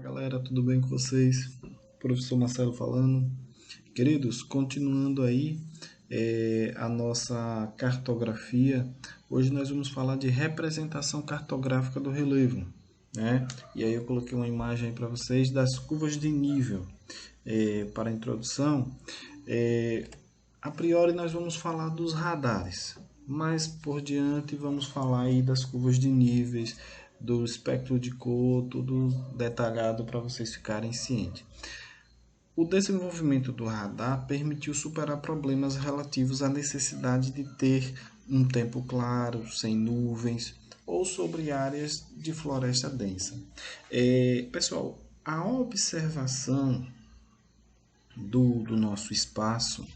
Galera, tudo bem com vocês? Professor Marcelo falando. Queridos, continuando aí a nossa cartografia, hoje nós vamos falar de representação cartográfica do relevo, né? E aí eu coloquei uma imagem aí para vocês das curvas de nível. Para a introdução, é, a priori nós vamos falar dos radares, mas por diante vamos falar aí das curvas de níveis, do espectro de cor, tudo detalhado para vocês ficarem cientes. O desenvolvimento do radar permitiu superar problemas relativos à necessidade de ter um tempo claro, sem nuvens, ou sobre áreas de floresta densa. Pessoal, a observação do nosso espaço,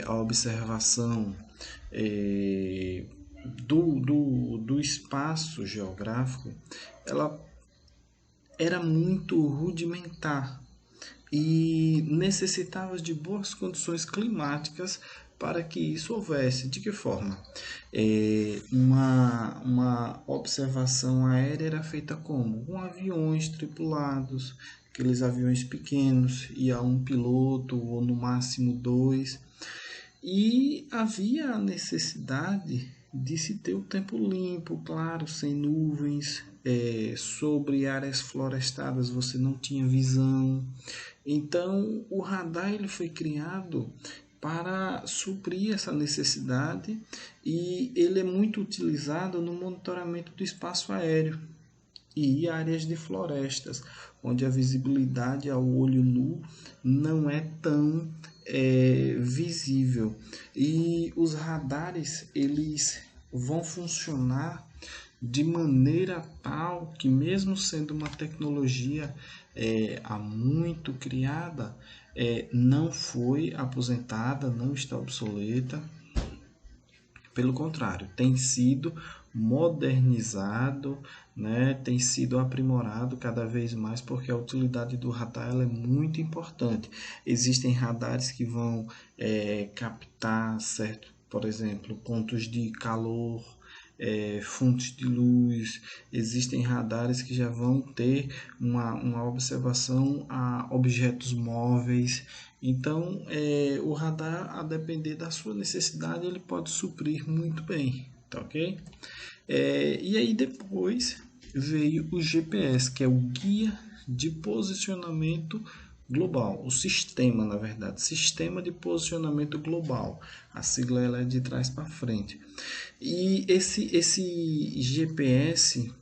a observação é, do espaço geográfico, ela era muito rudimentar e necessitava de boas condições climáticas para que isso houvesse. De que forma? Uma observação aérea era feita como? Com aviões tripulados, aqueles aviões pequenos, ia um piloto ou no máximo dois, e havia a necessidade de se ter o tempo limpo, claro, sem nuvens, sobre áreas florestadas você não tinha visão. Então, o radar ele foi criado para suprir essa necessidade e ele é muito utilizado no monitoramento do espaço aéreo e áreas de florestas, onde a visibilidade ao olho nu não é tão visível. E os radares eles vão funcionar de maneira tal que, mesmo sendo uma tecnologia há muito criada, não foi aposentada, não está obsoleta. Pelo contrário, tem sido modernizado, né? Tem sido aprimorado cada vez mais, porque a utilidade do radar ela é muito importante. Existem radares que vão captar, certo? Por exemplo, pontos de calor, fontes de luz. Existem radares que já vão ter uma observação a objetos móveis. Então, o radar, a depender da sua necessidade, ele pode suprir muito bem, tá ok? E aí depois veio o GPS, que é o Guia de Posicionamento Global, o sistema, na verdade, Sistema de Posicionamento Global. A sigla ela é de trás para frente. E esse GPS,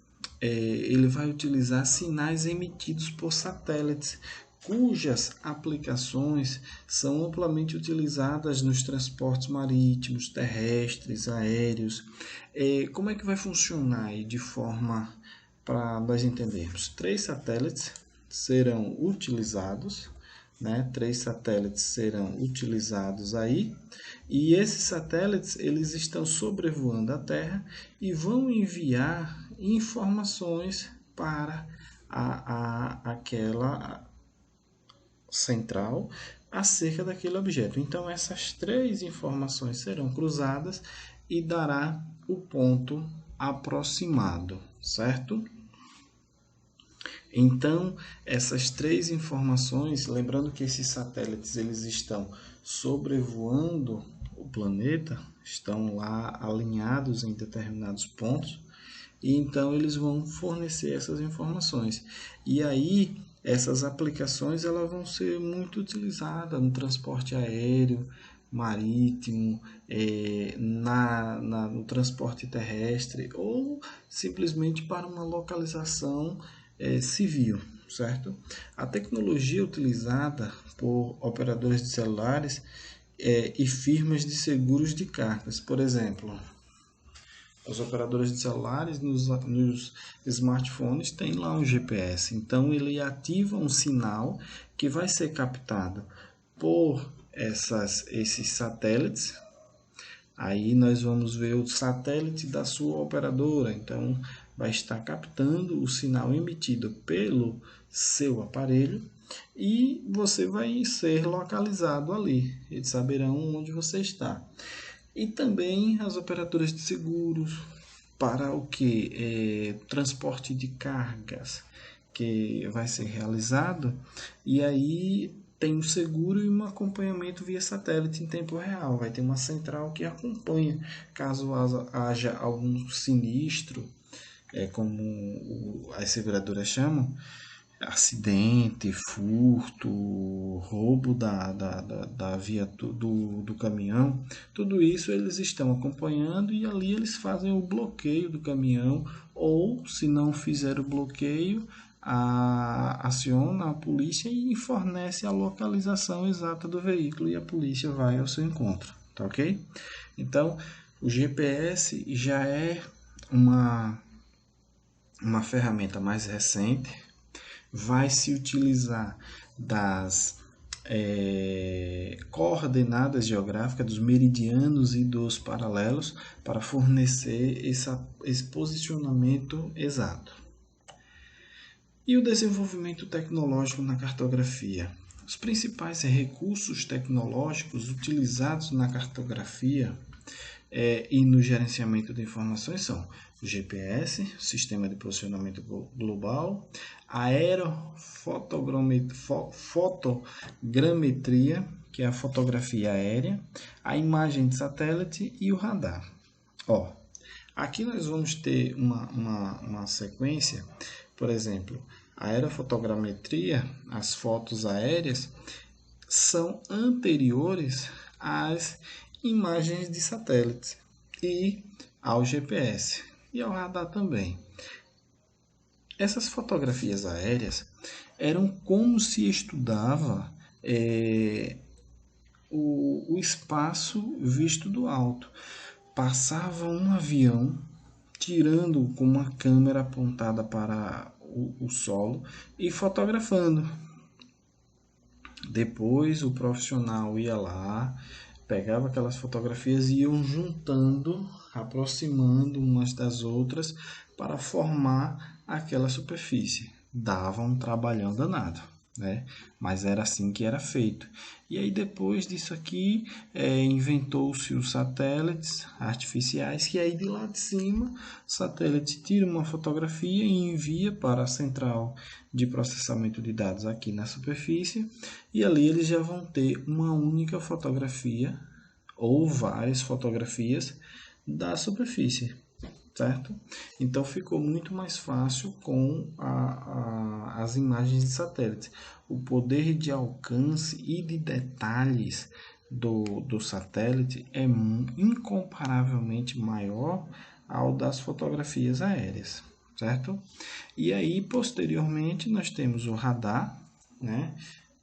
ele vai utilizar sinais emitidos por satélites, cujas aplicações são amplamente utilizadas nos transportes marítimos, terrestres, aéreos. Como é que vai funcionar aí de forma para nós entendermos? Três satélites serão utilizados, né? Três satélites serão utilizados aí, e esses satélites eles estão sobrevoando a Terra e vão enviar informações para aquela central acerca daquele objeto. Então essas três informações serão cruzadas e dará o ponto aproximado, certo? Então, essas três informações, lembrando que esses satélites eles estão sobrevoando o planeta, estão lá alinhados em determinados pontos, e então eles vão fornecer essas informações. E aí, essas aplicações elas vão ser muito utilizadas no transporte aéreo, marítimo, no transporte terrestre ou simplesmente para uma localização civil, certo? A tecnologia utilizada por operadores de celulares e firmas de seguros de cargas, por exemplo, os operadores de celulares nos smartphones têm lá um GPS, então ele ativa um sinal que vai ser captado por esses satélites. Aí nós vamos ver o satélite da sua operadora, então vai estar captando o sinal emitido pelo seu aparelho e você vai ser localizado ali, eles saberão onde você está. E também as operadoras de seguros para o que? Transporte de cargas. que vai ser realizado, e aí tem um seguro e um acompanhamento via satélite em tempo real. Vai ter uma central que acompanha caso haja algum sinistro, como as seguradoras chamam, acidente, furto, roubo da via do caminhão, tudo isso eles estão acompanhando e ali eles fazem o bloqueio do caminhão, ou se não fizer o bloqueio, aciona a polícia e fornece a localização exata do veículo e a polícia vai ao seu encontro, tá ok? Então, o GPS já é uma ferramenta mais recente, vai se utilizar das coordenadas geográficas, dos meridianos e dos paralelos para fornecer esse posicionamento exato. E o desenvolvimento tecnológico na cartografia? Os principais recursos tecnológicos utilizados na cartografia e no gerenciamento de informações são o GPS, Sistema de Posicionamento Global, a aerofotogrametria, que é a fotografia aérea, a imagem de satélite e o radar. Aqui nós vamos ter uma sequência, por exemplo, a aerofotogrametria, as fotos aéreas, são anteriores às imagens de satélite e ao GPS e ao radar também. Essas fotografias aéreas eram como se estudava o espaço visto do alto. Passava um avião tirando com uma câmera apontada para o solo e fotografando. Depois o profissional ia lá, pegava aquelas fotografias e iam juntando, aproximando umas das outras para formar aquela superfície. Dava um trabalhão danado, né? Mas era assim que era feito. E aí depois disso aqui, inventou-se os satélites artificiais, que aí de lá de cima o satélite tira uma fotografia e envia para a central de processamento de dados aqui na superfície, e ali eles já vão ter uma única fotografia ou várias fotografias da superfície, certo? Então ficou muito mais fácil com as imagens de satélite. O poder de alcance e de detalhes do satélite é incomparavelmente maior ao das fotografias aéreas, certo? E aí, posteriormente, nós temos o radar, né,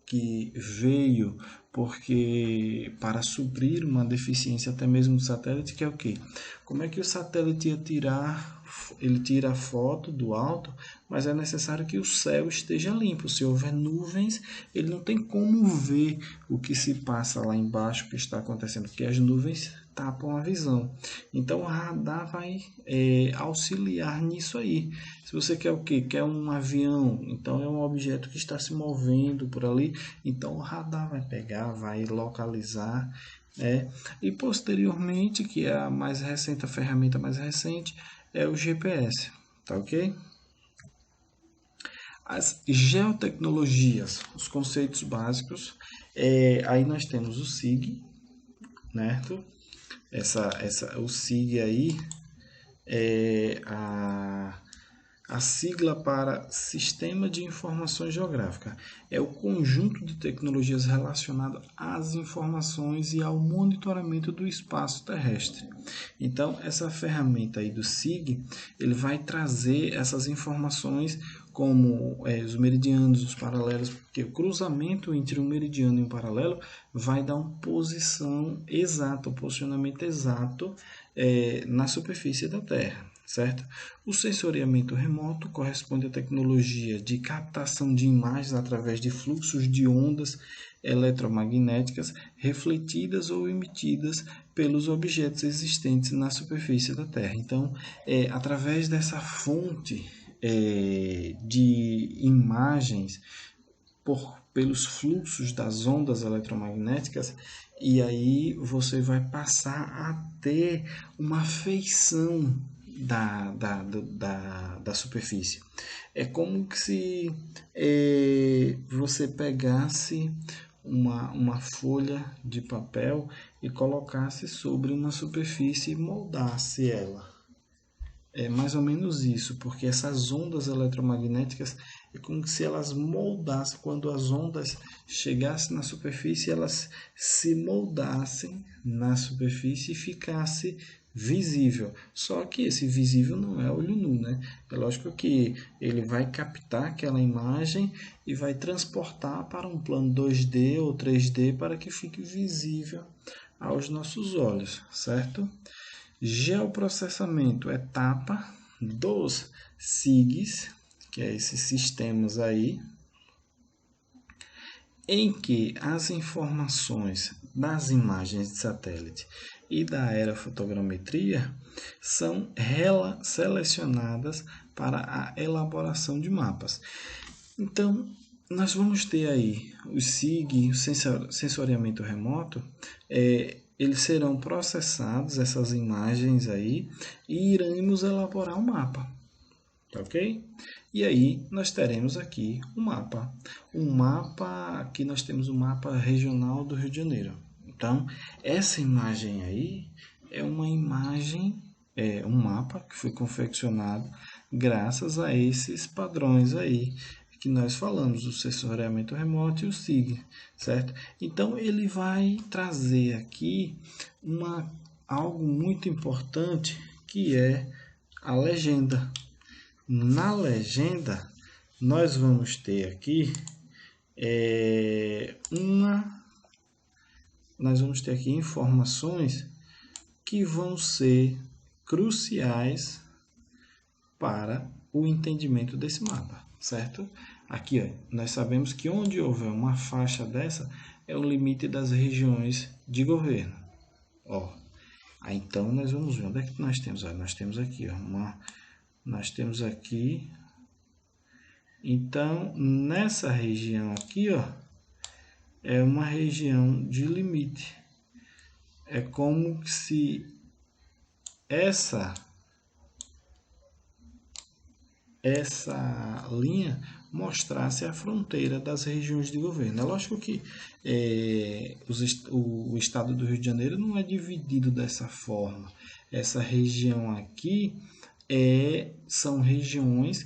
que veio porque para suprir uma deficiência até mesmo do satélite, que é o quê? Como é que o satélite ia tirar? Ele tira a foto do alto, mas é necessário que o céu esteja limpo. Se houver nuvens, ele não tem como ver o que se passa lá embaixo, o que está acontecendo, porque as nuvens tapam a visão. Então o radar vai auxiliar nisso aí. Se você quer o quê? Quer um avião, então é um objeto que está se movendo por ali, então o radar vai pegar, vai localizar, e posteriormente, que é a mais recente, a ferramenta mais recente, é o GPS, tá ok? As geotecnologias, os conceitos básicos, aí nós temos o SIG, né? O SIG aí é a sigla para Sistema de Informações Geográficas. É o conjunto de tecnologias relacionadas às informações e ao monitoramento do espaço terrestre. Então, essa ferramenta aí do SIG, ele vai trazer essas informações como os meridianos, os paralelos, porque o cruzamento entre um meridiano e um paralelo vai dar uma posição exata, um posicionamento exato na superfície da Terra, certo? O sensoriamento remoto corresponde à tecnologia de captação de imagens através de fluxos de ondas eletromagnéticas refletidas ou emitidas pelos objetos existentes na superfície da Terra. Então, através dessa fonte de imagens pelos fluxos das ondas eletromagnéticas, e aí você vai passar a ter uma feição da superfície. É como se você pegasse uma folha de papel e colocasse sobre uma superfície e moldasse ela. É mais ou menos isso, porque essas ondas eletromagnéticas é como se elas moldassem, quando as ondas chegassem na superfície, elas se moldassem na superfície e ficasse visível. Só que esse visível não é olho nu, né? É lógico que ele vai captar aquela imagem e vai transportar para um plano 2D ou 3D para que fique visível aos nossos olhos, certo? Geoprocessamento, etapa dos SIGs, que é esses sistemas aí, em que as informações das imagens de satélite e da aerofotogrametria são selecionadas para a elaboração de mapas. Então, nós vamos ter aí o SIG, o sensoriamento remoto, eles serão processados, essas imagens aí, e iremos elaborar um mapa, ok? E aí nós teremos aqui um mapa, aqui nós temos um mapa regional do Rio de Janeiro. Então, essa imagem aí é uma imagem, um mapa que foi confeccionado graças a esses padrões aí que nós falamos, o sensoriamento remoto e o SIG, certo? Então, ele vai trazer aqui algo muito importante, que é a legenda. Na legenda, nós vamos ter aqui informações que vão ser cruciais para o entendimento desse mapa, certo? Aqui, ó, nós sabemos que onde houver uma faixa dessa é o limite das regiões de governo. Ó, aí, então nós vamos ver onde é que nós temos. Ó, nós temos aqui, ó, nós temos aqui. Então, nessa região aqui, ó, é uma região de limite. É como se essa linha mostrasse a fronteira das regiões de governo. É lógico que o estado do Rio de Janeiro não é dividido dessa forma. Essa região aqui são regiões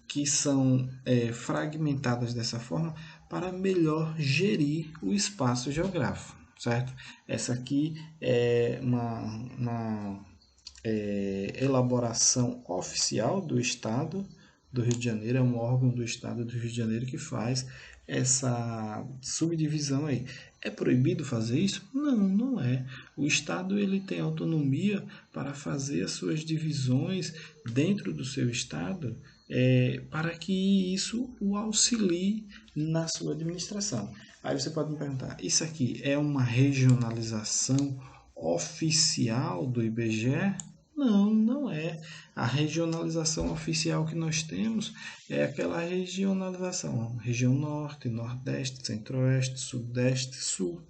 que são fragmentadas dessa forma para melhor gerir o espaço geográfico, certo? Essa aqui é uma elaboração oficial do Estado do Rio de Janeiro, é um órgão do Estado do Rio de Janeiro que faz essa subdivisão aí. É proibido fazer isso? Não, não é. O Estado ele tem autonomia para fazer as suas divisões dentro do seu Estado, para que isso o auxilie na sua administração. Aí você pode me perguntar, isso aqui é uma regionalização oficial do IBGE? Não, não é. A regionalização oficial que nós temos é aquela regionalização, região norte, nordeste, centro-oeste, sudeste, sul.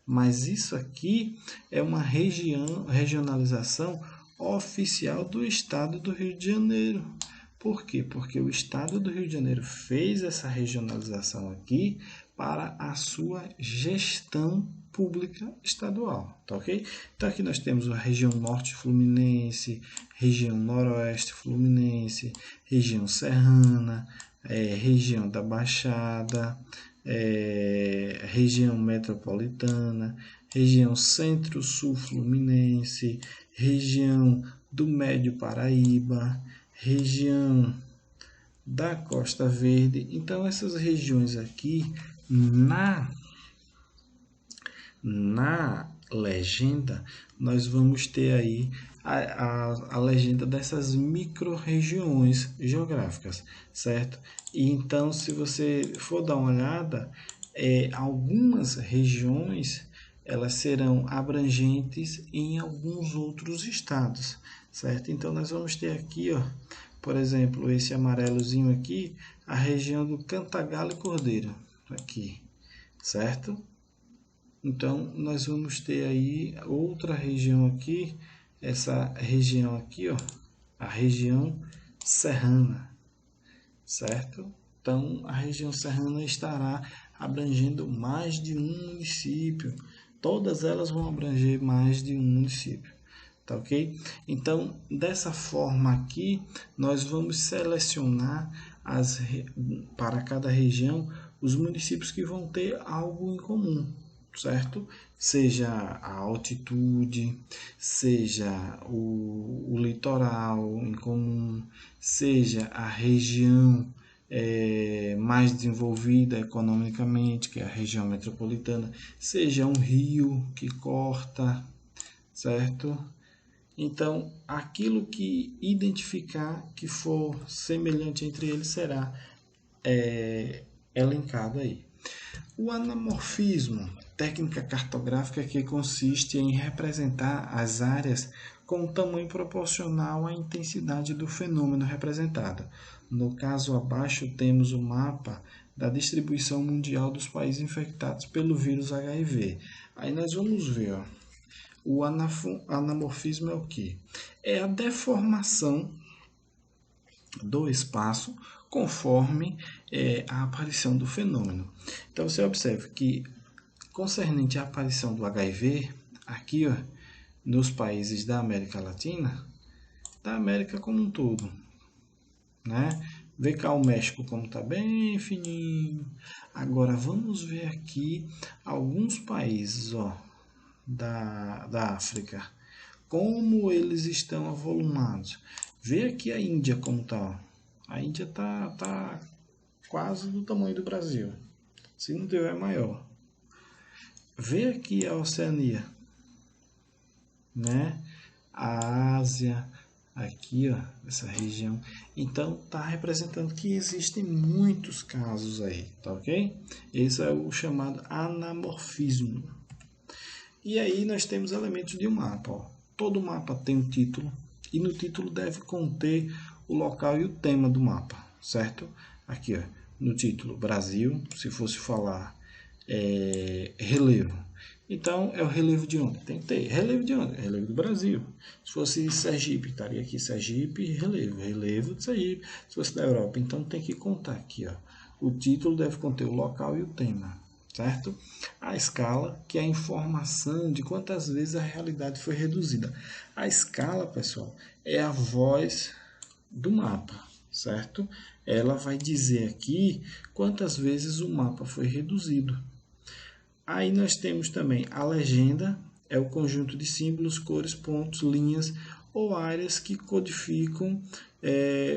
Mas isso aqui é uma regionalização oficial do estado do Rio de Janeiro. Por quê? Porque o estado do Rio de Janeiro fez essa regionalização aqui para a sua gestão pública estadual, tá ok? Então aqui nós temos a região norte fluminense, região noroeste fluminense, região serrana, região da Baixada, região metropolitana, região centro-sul fluminense, região do Médio Paraíba, região da Costa Verde. Então essas regiões aqui na legenda nós vamos ter aí a legenda dessas micro-regiões geográficas, certo? E então, se você for dar uma olhada, algumas regiões elas serão abrangentes em alguns outros estados, certo? Então, nós vamos ter aqui, ó, por exemplo, esse amarelozinho aqui, a região do Cantagalo e Cordeiro, aqui, certo? Então, nós vamos ter aí outra região aqui, essa região aqui, ó, a região serrana, certo? Então, a região serrana estará abrangendo mais de um município. Todas elas vão abranger mais de um município, tá ok? Então, dessa forma aqui, nós vamos selecionar para cada região os municípios que vão ter algo em comum, certo? Seja a altitude, seja o litoral em comum, seja a região mais desenvolvida economicamente, que é a região metropolitana, seja um rio que corta, certo? Então, aquilo que identificar que for semelhante entre eles será elencado aí. O anamorfismo, técnica cartográfica que consiste em representar as áreas com tamanho proporcional à intensidade do fenômeno representado. No caso abaixo temos o mapa da distribuição mundial dos países infectados pelo vírus HIV. Aí nós vamos ver, ó, o anamorfismo é o que? É a deformação do espaço conforme a aparição do fenômeno. Então você observa que concernente à aparição do HIV, aqui ó, nos países da América Latina, da América como um todo, né? Vê cá o México como está bem fininho. Agora vamos ver aqui alguns países ó, da África, como eles estão avolumados. Vê aqui a Índia como está. A Índia tá quase do tamanho do Brasil. Se não tiver, é maior. Vê aqui a Oceania, né? A Ásia, aqui, ó, essa região. Então, tá representando que existem muitos casos aí, tá ok? Esse é o chamado anamorfismo. E aí nós temos elementos de um mapa, ó. Todo mapa tem um título e no título deve conter o local e o tema do mapa, certo? Aqui, ó, no título Brasil, se fosse falar relevo. Então, é o relevo de onde? Tem que ter. Relevo de onde? Relevo do Brasil. Se fosse Sergipe, estaria aqui Sergipe, relevo. Relevo de Sergipe. Se fosse da Europa, então tem que contar aqui, ó. O título deve conter o local e o tema, certo? A escala, que é a informação de quantas vezes a realidade foi reduzida. A escala, pessoal, é a voz do mapa, certo? Ela vai dizer aqui quantas vezes o mapa foi reduzido. Aí nós temos também a legenda, é o conjunto de símbolos, cores, pontos, linhas ou áreas que codificam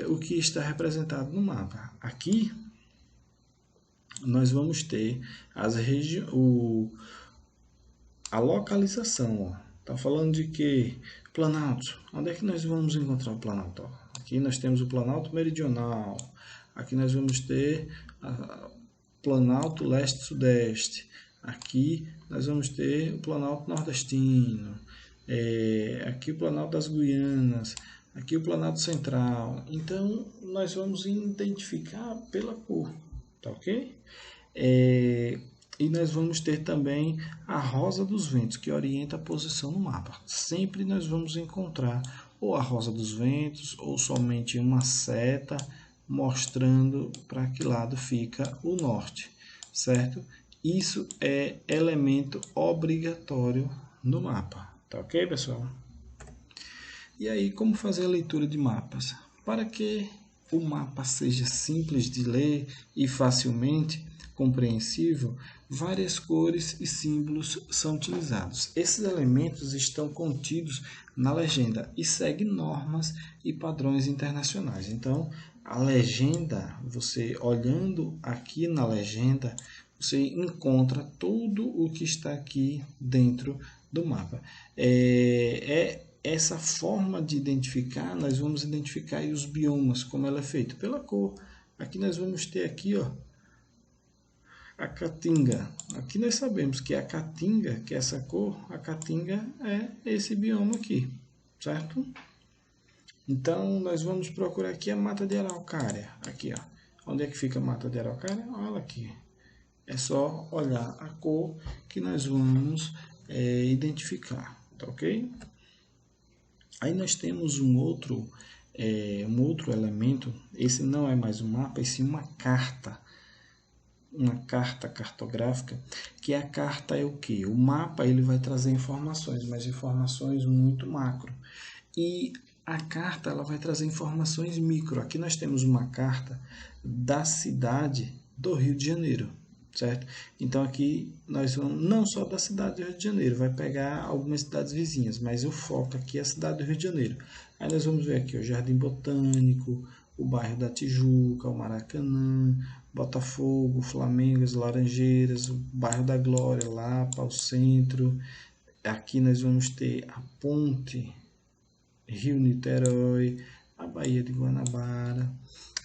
o que está representado no mapa. Aqui nós vamos ter a localização. Está falando de que? Planalto. Onde é que nós vamos encontrar o Planalto? Ó, aqui nós temos o Planalto Meridional. Aqui nós vamos ter o Planalto Leste-Sudeste. Aqui nós vamos ter o Planalto Nordestino. Aqui o Planalto das Guianas. Aqui o Planalto Central. Então, nós vamos identificar pela cor. Tá ok? E nós vamos ter também a rosa dos ventos, que orienta a posição no mapa. Sempre nós vamos encontrar ou a rosa dos ventos, ou somente uma seta mostrando para que lado fica o norte, certo? Isso é elemento obrigatório no mapa, tá ok, pessoal? E aí, como fazer a leitura de mapas? Para que o mapa seja simples de ler e facilmente compreensível, várias cores e símbolos são utilizados. Esses elementos estão contidos na legenda e seguem normas e padrões internacionais. Então, a legenda, você olhando aqui na legenda, você encontra tudo o que está aqui dentro do mapa. Essa forma de identificar, nós vamos identificar aí os biomas, como ela é feita, pela cor. Aqui nós vamos ter aqui, ó, a caatinga. Aqui nós sabemos que a caatinga, que é essa cor, a caatinga é esse bioma aqui, certo? Então, nós vamos procurar aqui a mata de araucária. Aqui, ó. Onde é que fica a mata de araucária? Olha aqui. É só olhar a cor que nós vamos identificar, tá ok? Aí nós temos um outro um outro elemento. Esse não é mais um mapa, e sim uma carta cartográfica, que a carta é o que? O mapa ele vai trazer informações, mas informações muito macro. E a carta ela vai trazer informações micro. Aqui nós temos uma carta da cidade do Rio de Janeiro, certo? Então aqui nós vamos não só da cidade do Rio de Janeiro, vai pegar algumas cidades vizinhas, mas o foco aqui é a cidade do Rio de Janeiro. Aí nós vamos ver aqui o Jardim Botânico, o bairro da Tijuca, o Maracanã, Botafogo, Flamengo, as Laranjeiras, o bairro da Glória, Lapa, o centro. Aqui nós vamos ter a ponte Rio-Niterói, a Baía de Guanabara.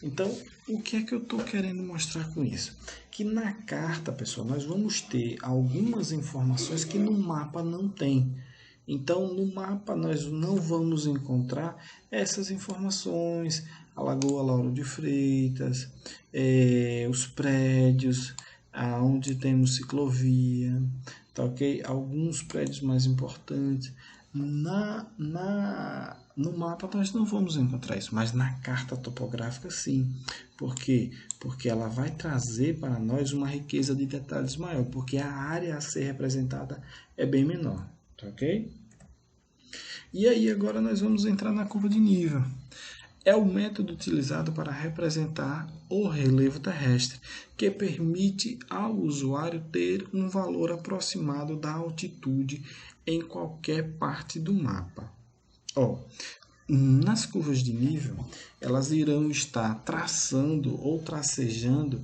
Então, o que é que eu estou querendo mostrar com isso? Que na carta, pessoal, nós vamos ter algumas informações que no mapa não tem. Então, no mapa nós não vamos encontrar essas informações, a Lagoa Lauro de Freitas, os prédios, onde temos ciclovia, tá ok? Alguns prédios mais importantes. No mapa nós não vamos encontrar isso, mas na carta topográfica sim. Por quê? Porque ela vai trazer para nós uma riqueza de detalhes maior, porque a área a ser representada é bem menor, tá ok? E aí agora nós vamos entrar na curva de nível. É o método utilizado para representar o relevo terrestre, que permite ao usuário ter um valor aproximado da altitude em qualquer parte do mapa. Nas curvas de nível, elas irão estar traçando ou tracejando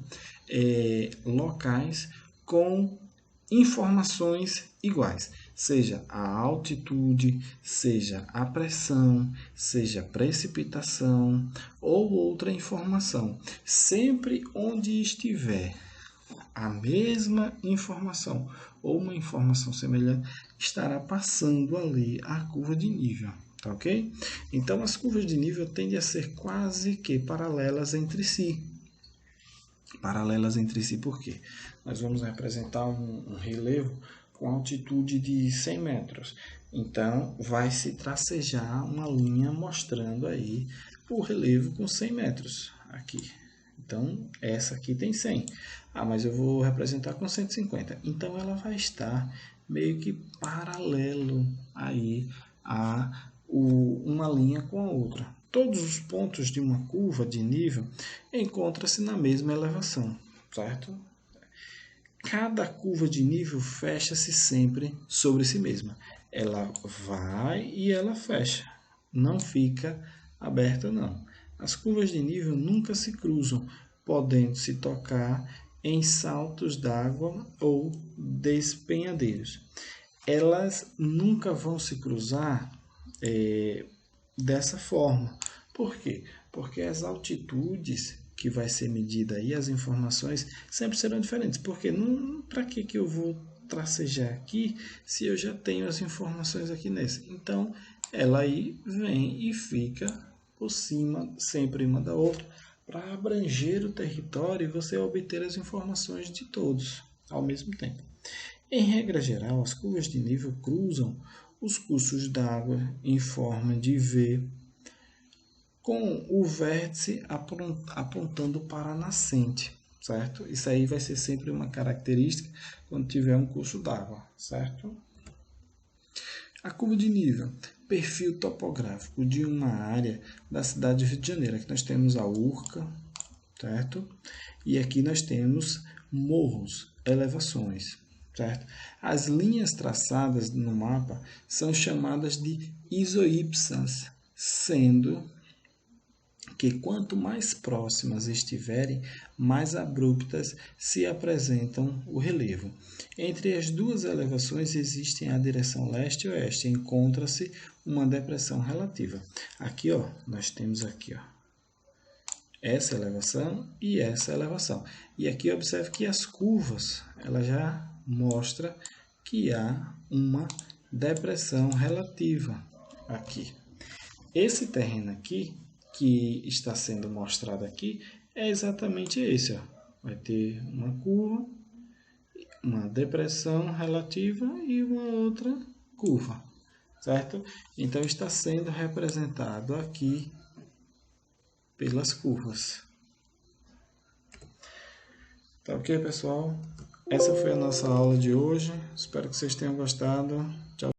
locais com informações iguais, seja a altitude, seja a pressão, seja a precipitação ou outra informação. Sempre onde estiver a mesma informação ou uma informação semelhante, estará passando ali a curva de nível. Tá ok? Então as curvas de nível tendem a ser quase que paralelas entre si. Paralelas entre si por quê? Nós vamos representar um relevo com altitude de 100 metros. Então, vai se tracejar uma linha mostrando aí o relevo com 100 metros aqui. Então, essa aqui tem 100. Mas eu vou representar com 150. Então, ela vai estar meio que paralelo aí a uma linha com a outra. Todos os pontos de uma curva de nível encontram-se na mesma elevação, certo? Cada curva de nível fecha-se sempre sobre si mesma. Ela vai e ela fecha, não fica aberta não. As curvas de nível nunca se cruzam, podendo se tocar em saltos d'água ou despenhadeiros. Elas nunca vão se cruzar dessa forma. Por quê? Porque as altitudes que vai ser medida aí, as informações sempre serão diferentes. Porque para que eu vou tracejar aqui se eu já tenho as informações aqui nesse? Então, ela aí vem e fica por cima, sempre uma da outra, para abranger o território e você obter as informações de todos ao mesmo tempo. Em regra geral, as curvas de nível cruzam os cursos d'água em forma de V, com o vértice apontando para a nascente, certo? Isso aí vai ser sempre uma característica quando tiver um curso d'água, certo? A curva de nível, perfil topográfico de uma área da cidade do Rio de Janeiro. Aqui nós temos a Urca, certo? E aqui nós temos morros, elevações, certo? As linhas traçadas no mapa são chamadas de isoípsas, sendo que quanto mais próximas estiverem, mais abruptas se apresentam o relevo. Entre as duas elevações existem a direção leste e oeste, encontra-se uma depressão relativa. Aqui, nós temos aqui, essa elevação e essa elevação. E aqui observe que as curvas, ela já mostra que há uma depressão relativa aqui. Esse terreno aqui, que está sendo mostrado aqui, é exatamente esse. Vai ter uma curva, uma depressão relativa e uma outra curva, certo? Então está sendo representado aqui pelas curvas. Tá ok, pessoal? Essa foi a nossa aula de hoje. Espero que vocês tenham gostado. Tchau.